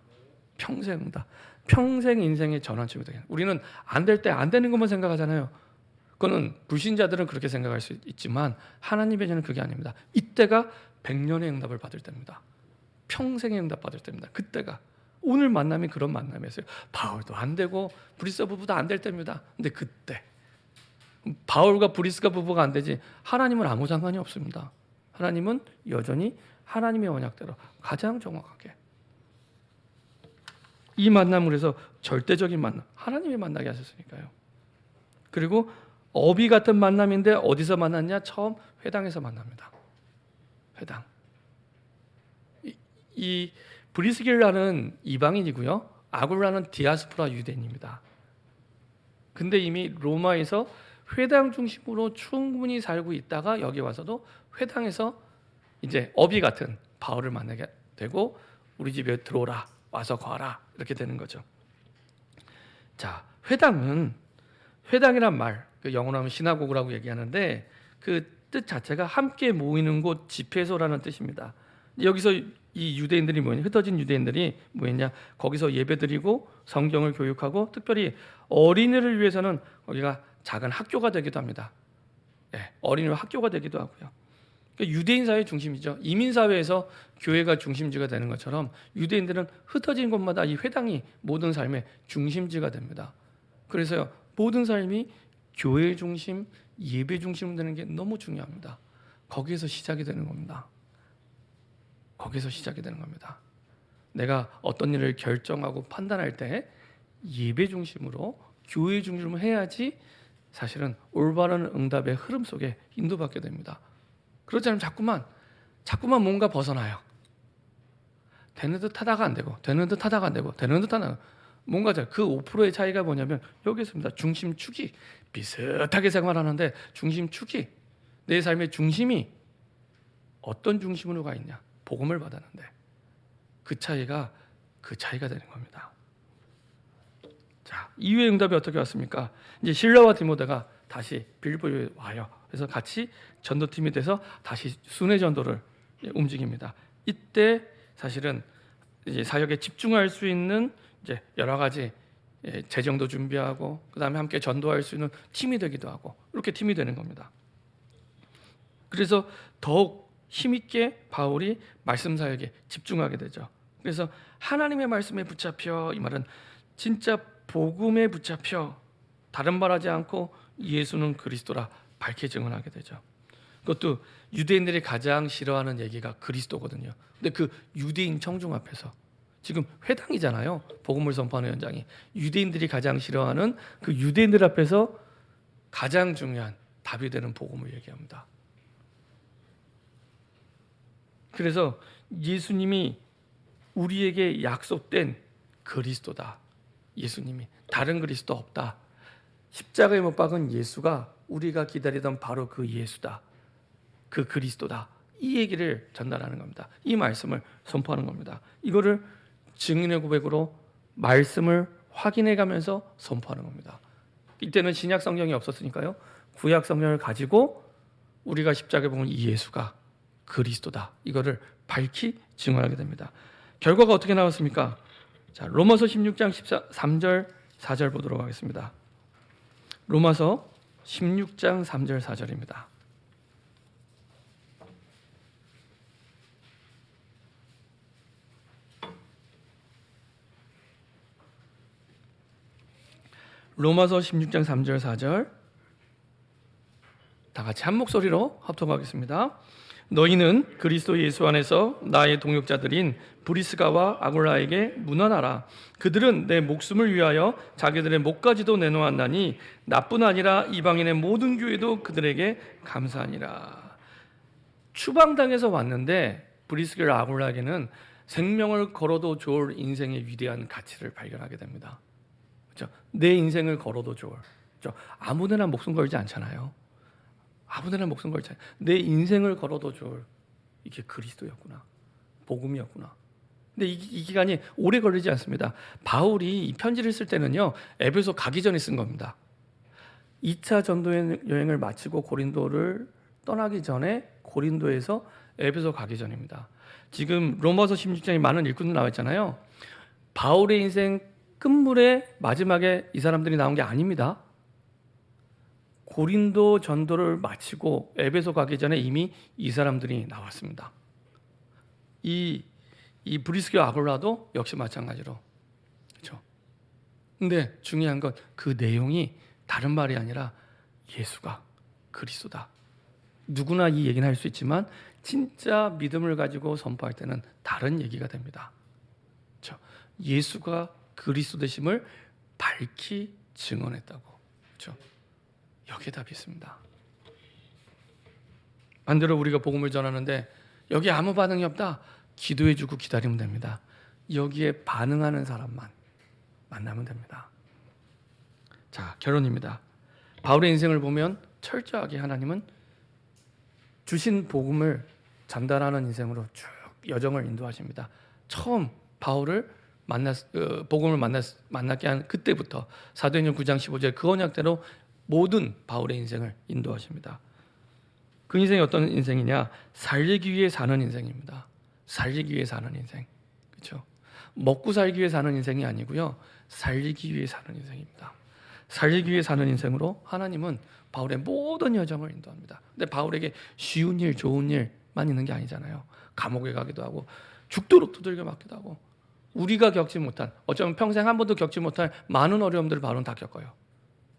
평생 응답. 평생 인생의 전환점이 되게. 우리는 안 될 때 안 되는 것만 생각하잖아요. 그거는 불신자들은 그렇게 생각할 수 있지만 하나님의 저는 그게 아닙니다. 이때가 100년의 응답을 받을 때입니다. 평생의 응답 받을 때입니다. 그때가 오늘 만남이 그런 만남이었어요. 바울도 안 되고 브리스가 부부도 안 될 때입니다. 근데 그때 바울과 브리스가 부부가 안 되지 하나님은 아무 상관이 없습니다. 하나님은 여전히 하나님의 언약대로 가장 정확하게 이 만남을 해서 절대적인 만남, 하나님이 만나게 하셨으니까요. 그리고 어비 같은 만남인데 어디서 만났냐? 처음 회당에서 만납니다. 회당. 이 브리스길라는 이방인이고요. 아굴라는 디아스포라 유대인입니다. 근데 이미 로마에서 회당 중심으로 충분히 살고 있다가 여기 와서도 회당에서 이제 어비 같은 바울을 만나게 되고 우리 집에 들어오라, 와서 거하라 이렇게 되는 거죠. 자, 회당이란 말, 그 영어로 하면 시나고그라고 얘기하는데 그 뜻 자체가 함께 모이는 곳, 집회소라는 뜻입니다. 여기서 이 유대인들이 뭐냐, 흩어진 유대인들이 뭐였냐, 거기서 예배드리고 성경을 교육하고 특별히 어린이를 위해서는 거기가 작은 학교가 되기도 합니다. 예, 어린이 학교가 되기도 하고요. 그러니까 유대인 사회의 중심이죠. 이민 사회에서 교회가 중심지가 되는 것처럼 유대인들은 흩어진 곳마다 이 회당이 모든 삶의 중심지가 됩니다. 그래서요, 모든 삶이 교회 중심, 예배 중심 되는 게 너무 중요합니다. 거기에서 시작이 되는 겁니다. 거기서 시작이 되는 겁니다. 내가 어떤 일을 결정하고 판단할 때 예배 중심으로, 교회 중심으로 해야지 사실은 올바른 응답의 흐름 속에 인도받게 됩니다. 그렇지 않으면 자꾸만 뭔가 벗어나요. 되는 듯 하다가 안 되고, 되는 듯 하다가 안 되고, 되는 듯 하다가 뭔가 그 5%의 차이가 뭐냐면 여기 있습니다. 중심축이 비슷하게 생활하는데 중심축이, 내 삶의 중심이 어떤 중심으로 가 있냐? 복음을 받았는데 그 차이가 되는 겁니다. 자, 이후의 응답이 어떻게 왔습니까? 이제 실라와 디모데가 다시 빌보에 와요. 그래서 같이 전도팀이 돼서 다시 순회 전도를 움직입니다. 이때 사실은 이제 사역에 집중할 수 있는 이제 여러 가지 재정도 준비하고 그다음에 함께 전도할 수 있는 팀이 되기도 하고 이렇게 팀이 되는 겁니다. 그래서 더욱 힘있게 바울이 말씀 사역에 집중하게 되죠. 그래서 하나님의 말씀에 붙잡혀, 이 말은 진짜 복음에 붙잡혀 다른 말하지 않고 예수는 그리스도라 밝게 증언하게 되죠. 그것도 유대인들이 가장 싫어하는 얘기가 그리스도거든요. 근데 그 유대인 청중 앞에서, 지금 회당이잖아요, 복음을 선포하는 현장이, 유대인들이 가장 싫어하는 그 유대인들 앞에서 가장 중요한 답이 되는 복음을 얘기합니다. 그래서 예수님이 우리에게 약속된 그리스도다. 예수님이, 다른 그리스도 없다. 십자가에 못 박은 예수가 우리가 기다리던 바로 그 예수다. 그 그리스도다. 이 얘기를 전달하는 겁니다. 이 말씀을 선포하는 겁니다. 이거를 증인의 고백으로 말씀을 확인해 가면서 선포하는 겁니다. 이때는 신약 성경이 없었으니까요, 구약 성경을 가지고 우리가 십자가에 본 이 예수가 그리스도다, 이거를 밝히 증언하게 됩니다. 결과가 어떻게 나왔습니까? 자, 로마서 16장 3절 4절 보도록 하겠습니다. 로마서 16장 3절 4절입니다. 로마서 16장 3절 4절 다 같이 한 목소리로 합독하겠습니다. 너희는 그리스도 예수 안에서 나의 동역자들인 브리스가와 아굴라에게 문안하라. 그들은 내 목숨을 위하여 자기들의 목까지도 내놓았나니 나뿐 아니라 이방인의 모든 교회도 그들에게 감사하니라. 추방당에서 왔는데 브리스가와 아굴라에게는 생명을 걸어도 좋을 인생의 위대한 가치를 발견하게 됩니다. 그렇죠? 내 인생을 걸어도 좋을. 그렇죠? 아무데나 목숨 걸지 않잖아요. 아무데나 목숨 걸지 않아요. 내 인생을 걸어도 좋을, 이게 그리스도였구나, 복음이었구나. 근데 이 기간이 오래 걸리지 않습니다. 바울이 이 편지를 쓸 때는요, 에베소 가기 전에 쓴 겁니다. 2차 전도 여행을 마치고 고린도를 떠나기 전에 고린도에서 에베소 가기 전입니다. 지금 로마서 16장에 많은 일꾼들 나와 있잖아요. 바울의 인생 끝물에 마지막에 이 사람들이 나온 게 아닙니다. 고린도 전도를 마치고 에베소 가기 전에 이미 이 사람들이 나왔습니다. 이 브리스가 아굴라도 역시 마찬가지로, 그렇죠? 근데 중요한 건 그 내용이 다른 말이 아니라 예수가 그리스도다. 누구나 이 얘기는 할 수 있지만 진짜 믿음을 가지고 선포할 때는 다른 얘기가 됩니다. 그렇죠? 예수가 그리스도 되심을 밝히 증언했다고. 그렇죠? 여기에 답이 있습니다. 반대로 우리가 복음을 전하는데 여기 아무 반응이 없다. 기도해주고 기다리면 됩니다. 여기에 반응하는 사람만 만나면 됩니다. 자, 결론입니다. 바울의 인생을 보면 철저하게 하나님은 주신 복음을 전달하는 인생으로 쭉 여정을 인도하십니다. 처음 바울을 복음을 만났게 한 그때부터 사도행전 9장 15절 그 언약대로 모든 바울의 인생을 인도하십니다. 그 인생이 어떤 인생이냐? 살기 위해 사는 인생입니다. 살기 위해 사는 인생, 그렇죠? 먹고 살기 위해 사는 인생이 아니고요, 살기 위해 사는 인생입니다. 살기 위해 사는 인생으로 하나님은 바울의 모든 여정을 인도합니다. 근데 바울에게 쉬운 일, 좋은 일만 있는 게 아니잖아요. 감옥에 가기도 하고 죽도록 두들겨 맞기도 하고 우리가 겪지 못한, 어쩌면 평생 한 번도 겪지 못할 많은 어려움들을 바울은 다 겪어요.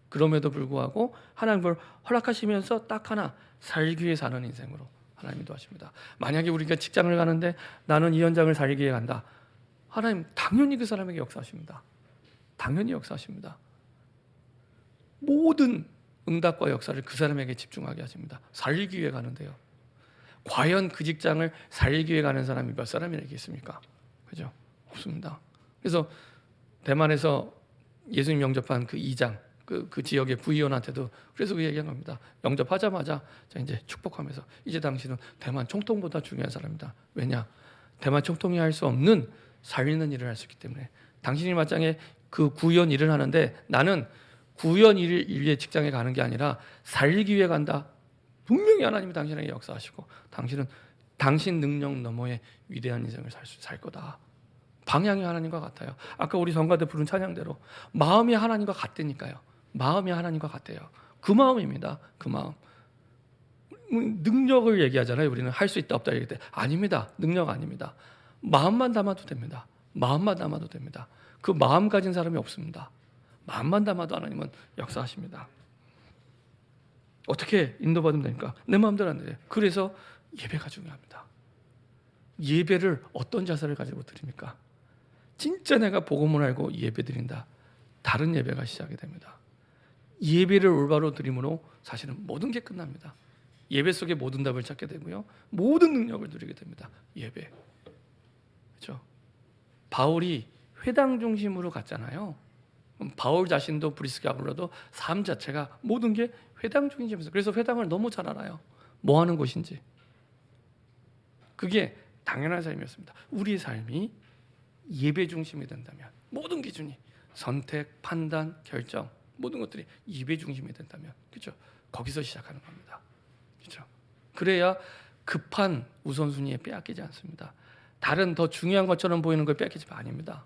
그럼에도 불구하고 하나님 그걸 허락하시면서 딱 하나, 살기 위해 사는 인생으로 하나님이 도와십니다. 만약에 우리가 직장을 가는데 나는 이 현장을 살기 위해 간다. 하나님 당연히 그 사람에게 역사하십니다. 당연히 역사하십니다. 모든 응답과 역사를 그 사람에게 집중하게 하십니다. 살기 위해 가는데요. 과연 그 직장을 살기 위해 가는 사람이 몇 사람이나 있겠습니까? 그죠? 없습니다. 그래서 대만에서 예수님 영접한 그 이장, 그 지역의 부의원한테도 그래서 그 얘기한 겁니다. 영접하자마자 자 이제 축복하면서 이제 당신은 대만 총통보다 중요한 사람이다. 왜냐? 대만 총통이 할 수 없는 살리는 일을 할 수 있기 때문에 당신이 마땅히 그 구의원 일을 하는데 나는 구의원 일을 위해 직장에 가는 게 아니라 살리기 위해 간다. 분명히 하나님이 당신에게 역사하시고 당신은 당신 능력 너머의 위대한 인생을 살 거다. 방향이 하나님과 같아요. 아까 우리 성가대 부른 찬양대로 마음이 하나님과 같다니까요. 마음이 하나님과 같아요. 그 마음입니다. 그 마음. 능력을 얘기하잖아요. 우리는 할 수 있다 없다 얘기할 때 아닙니다. 능력 아닙니다. 마음만 담아도 됩니다. 마음만 담아도 됩니다. 그 마음 가진 사람이 없습니다. 마음만 담아도 하나님은 역사하십니다. 어떻게 인도받으면 됩니까? 내 마음대로 안 돼요. 그래서 예배가 중요합니다. 예배를 어떤 자세를 가지고 드립니까? 진짜 내가 복음을 알고 예배 드린다. 다른 예배가 시작이 됩니다. 예배를 올바로 드림으로 사실은 모든 게 끝납니다. 예배 속에 모든 답을 찾게 되고요. 모든 능력을 누리게 됩니다. 예배. 그렇죠? 바울이 회당 중심으로 갔잖아요. 바울 자신도 브리스가 아울러도 삶 자체가 모든 게 회당 중심이었어요. 그래서 회당을 너무 잘 알아요. 뭐 하는 곳인지. 그게 당연한 삶이었습니다. 우리의 삶이 예배 중심이 된다면 모든 기준이 선택, 판단, 결정 모든 것들이 예배 중심이 된다면 그렇죠? 거기서 시작하는 겁니다. 그렇죠? 그래야 급한 우선순위에 빼앗기지 않습니다. 다른 더 중요한 것처럼 보이는 걸 빼앗기지 아닙니다.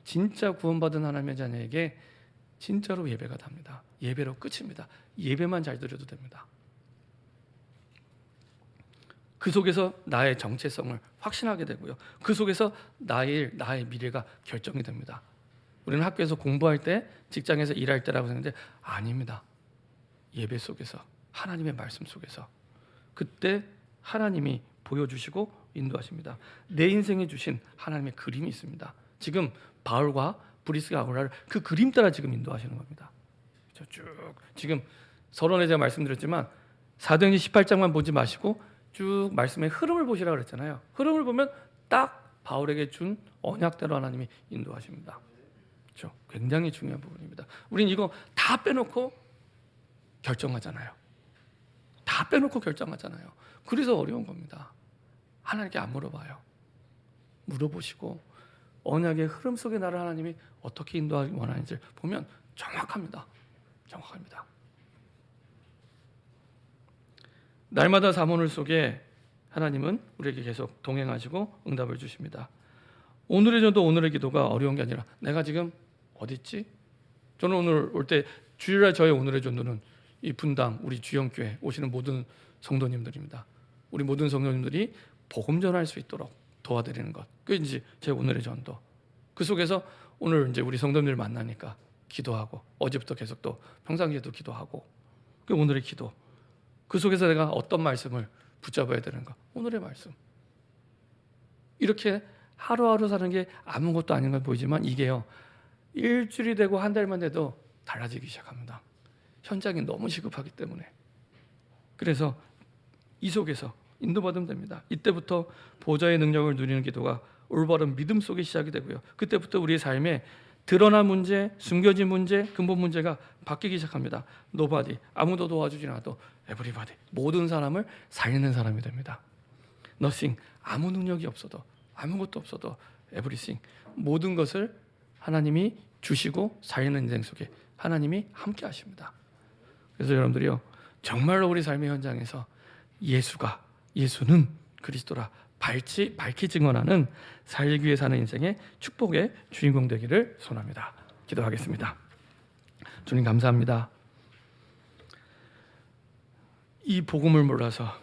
진짜 구원받은 하나님의 자녀에게 진짜로 예배가 답니다. 예배로 끝입니다. 예배만 잘 드려도 됩니다. 그 속에서 나의 정체성을 확신하게 되고요. 그 속에서 나의 미래가 결정이 됩니다. 우리는 학교에서 공부할 때, 직장에서 일할 때라고 생각하는데 아닙니다. 예배 속에서, 하나님의 말씀 속에서 그때 하나님이 보여주시고 인도하십니다. 내 인생에 주신 하나님의 그림이 있습니다. 지금 바울과 브리스가 아굴라를 그 그림 따라 지금 인도하시는 겁니다. 쭉 지금 서론에 제가 말씀드렸지만 사도행전 18장만 보지 마시고 쭉 말씀의 흐름을 보시라고 그랬잖아요. 흐름을 보면 딱 바울에게 준 언약대로 하나님이 인도하십니다. 그렇죠? 굉장히 중요한 부분입니다. 우리는 이거 다 빼놓고 결정하잖아요. 다 빼놓고 결정하잖아요. 그래서 어려운 겁니다. 하나님께 안 물어봐요. 물어보시고 언약의 흐름 속에 나를 하나님이 어떻게 인도하기 원하는지 보면 정확합니다. 정확합니다. 날마다 사모늘 속에 하나님은 우리에게 계속 동행하시고 응답을 주십니다. 오늘의 전도, 오늘의 기도가 어려운 게 아니라 내가 지금 어디 있지? 저는 오늘 올 때 주일날 저의 오늘의 전도는 이 분당 우리 주영교회 오시는 모든 성도님들입니다. 우리 모든 성도님들이 복음 전할 수 있도록 도와드리는 것. 그게 이제 제 오늘의 전도. 그 속에서 오늘 이제 우리 성도님들 만나니까 기도하고 어제부터 계속 또 평상시에도 기도하고 그 오늘의 기도. 그 속에서 내가 어떤 말씀을 붙잡아야 되는가? 오늘의 말씀. 이렇게 하루하루 사는 게 아무것도 아닌 걸 보이지만 이게요. 일주일이 되고 한 달만 돼도 달라지기 시작합니다. 현장이 너무 시급하기 때문에. 그래서 이 속에서 인도받으면 됩니다. 이때부터 보좌의 능력을 누리는 기도가 올바른 믿음 속에 시작이 되고요. 그때부터 우리의 삶에 드러난 문제, 숨겨진 문제, 근본 문제가 바뀌기 시작합니다. Nobody, 아무도 도와주지 않아도 everybody, 모든 사람을 살리는 사람이 됩니다. Nothing, 아무 능력이 없어도, 아무것도 없어도 everything, 모든 것을 하나님이 주시고 살리는 인생 속에 하나님이 함께 하십니다. 그래서 여러분들이요, 정말로 우리 삶의 현장에서 예수는 그리스도라 밝히 증언하는 살기 위해 사는 인생의 축복의 주인공 되기를 소원합니다. 기도하겠습니다. 주님 감사합니다. 이 복음을 몰라서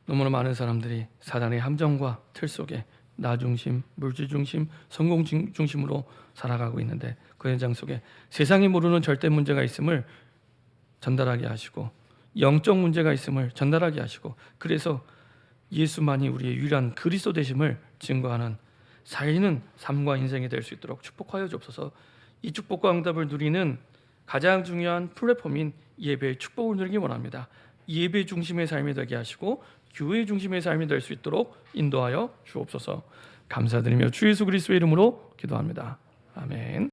너무나 많은 사람들이 사단의 함정과 틀 속에 나 중심, 물질 중심, 성공 중심으로 살아가고 있는데 그 현장 속에 세상이 모르는 절대 문제가 있음을 전달하게 하시고 영적 문제가 있음을 전달하게 하시고 그래서 예수만이 우리의 유일한 그리스도 되심을 증거하는 살리는 삶과 인생이 될 수 있도록 축복하여 주옵소서. 이 축복과 응답을 누리는 가장 중요한 플랫폼인 예배의 축복을 누리기 원합니다. 예배 중심의 삶이 되게 하시고 교회 중심의 삶이 될 수 있도록 인도하여 주옵소서. 감사드리며 주 예수 그리스도의 이름으로 기도합니다. 아멘.